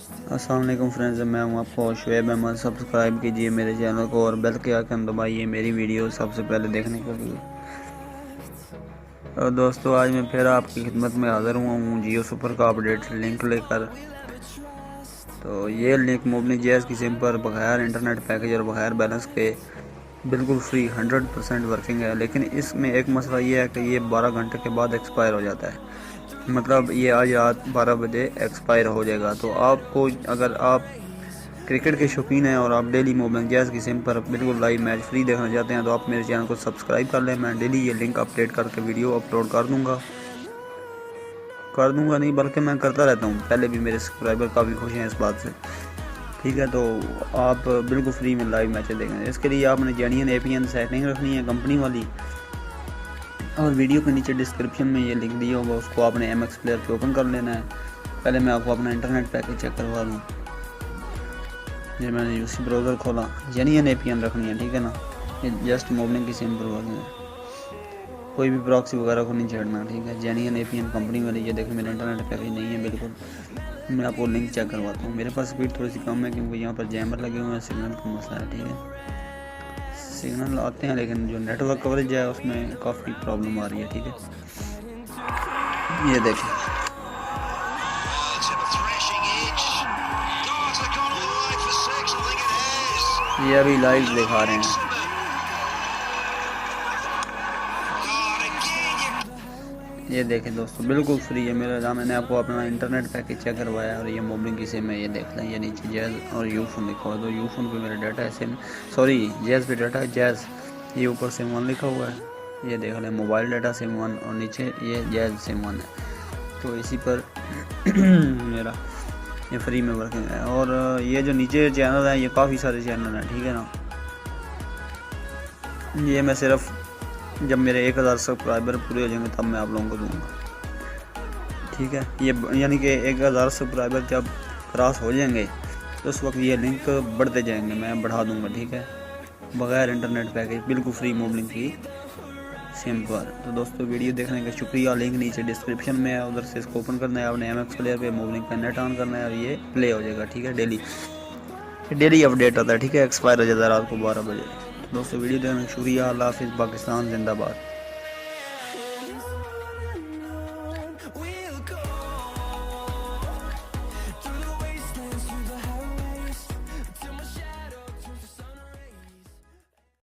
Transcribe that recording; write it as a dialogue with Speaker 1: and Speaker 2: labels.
Speaker 1: अस्सलाम वालेकुम फ्रेंड्स, मैं हूं आपको शुएब अहमद। सब्सक्राइब कीजिए मेरे चैनल को और बेल के आइकन दबाइए मेरी वीडियो सबसे पहले देखने के लिए। और दोस्तों, आज मैं फिर आपकी खिदमत में हाज़िर हुआ हूँ जियो सुपर का अपडेट लिंक लेकर। तो ये लिंक मोबाइल जैज़ की सिम पर बगैर इंटरनेट पैकेज और बगैर बैलेंस के बिल्कुल फ्री 100% वर्किंग है। लेकिन इसमें एक मसला ये है कि ये 12 घंटे के बाद एक्सपायर हो जाता है। मतलब ये आज रात 12 बजे एक्सपायर हो जाएगा। तो आपको, अगर आप क्रिकेट के शौकीन हैं और आप डेली मोबाइल जैज़ की सिम पर बिल्कुल लाइव मैच फ्री देखना चाहते हैं, तो आप मेरे चैनल को सब्सक्राइब कर लें। मैं डेली ये लिंक अपडेट करके वीडियो अपलोड कर दूंगा नहीं बल्कि मैं करता रहता हूँ। पहले भी मेरे सब्सक्राइबर काफ़ी खुश हैं इस बात से। ठीक है, तो आप बिल्कुल फ्री में लाइव मैचें देखेंगे। इसके लिए आपने जेन्युइन APN सेटिंग रखनी है कंपनी वाली, और वीडियो के नीचे डिस्क्रिप्शन में ये लिंक दिया होगा, उसको आपने MX प्लेयर पे ओपन कर लेना है। पहले मैं आपको अपना इंटरनेट पैकेज चेक करवा दूँ। ये मैंने यूसी ब्राउज़र खोला, जेन्युइन APN रखनी है, ठीक है ना। ये जस्ट मोबाइल की सिम पर है, कोई भी प्रॉक्सी वगैरह को नहीं छेड़ना, ठीक है। जेन्युइन APN कंपनी वाली। ये देखिए मेरा इंटरनेट पैकेज नहीं है बिल्कुल। मैं आपको लिंक चेक करवाता हूँ। मेरे पास स्पीड थोड़ी सी कम है क्योंकि यहाँ पर जैमर लगे हुए हैं, सिग्नल का मसला है, ठीक है। सिग्नल आते हैं लेकिन जो नेटवर्क कवरेज है उसमें काफ़ी प्रॉब्लम आ रही है, ठीक है। ये देखिए, ये अभी लाइव दिखा रहे हैं। ये देखें दोस्तों, बिल्कुल फ्री है मेरा नाम। मैंने आपको अपना इंटरनेट पैकेज चेक करवाया और ये मोबाइल की सिम है। ये देख लें, ये नीचे जैज़ और यूफोन लिखा हुआ है। तो यूफोन पे मेरा डाटा है, सिम सॉरी जैज़ पे डाटा है जैज़। ये ऊपर सिम 1 लिखा हुआ है। ये देख लें, मोबाइल डाटा सिम 1 और नीचे ये जैज़ सिम 1 है। तो इसी पर मेरा ये फ्री में वर्किंग है। और ये जो नीचे चैनल है, ये काफ़ी सारे चैनल हैं, ठीक है ना। ये मैं सिर्फ जब मेरे 1000 सब्सक्राइबर पूरे हो जाएंगे तब मैं आप लोगों को दूंगा, ठीक है। ये यानी कि 1000 सब्सक्राइबर जब क्रॉस हो जाएंगे तो उस वक्त ये लिंक बढ़ते जाएंगे, मैं बढ़ा दूंगा, ठीक है। बगैर इंटरनेट पैकेज बिल्कुल फ्री मोबाइल की सिम पर। तो दोस्तों, वीडियो देखने का शुक्रिया। लिंक नीचे डिस्क्रिप्शन में है, उधर से इसको ओपन करना है आपने। MX प्लेयर पे मोबाइल का नेट ऑन करना है और ये प्ले हो जाएगा, ठीक है। डेली अपडेट आता है, ठीक है। एक्सपायर हो जाता है रात को 12 बजे। दोस्तों, वीडियो देखने का शुक्रिया। अल्लाह हाफिज़। पाकिस्तान जिंदाबाद।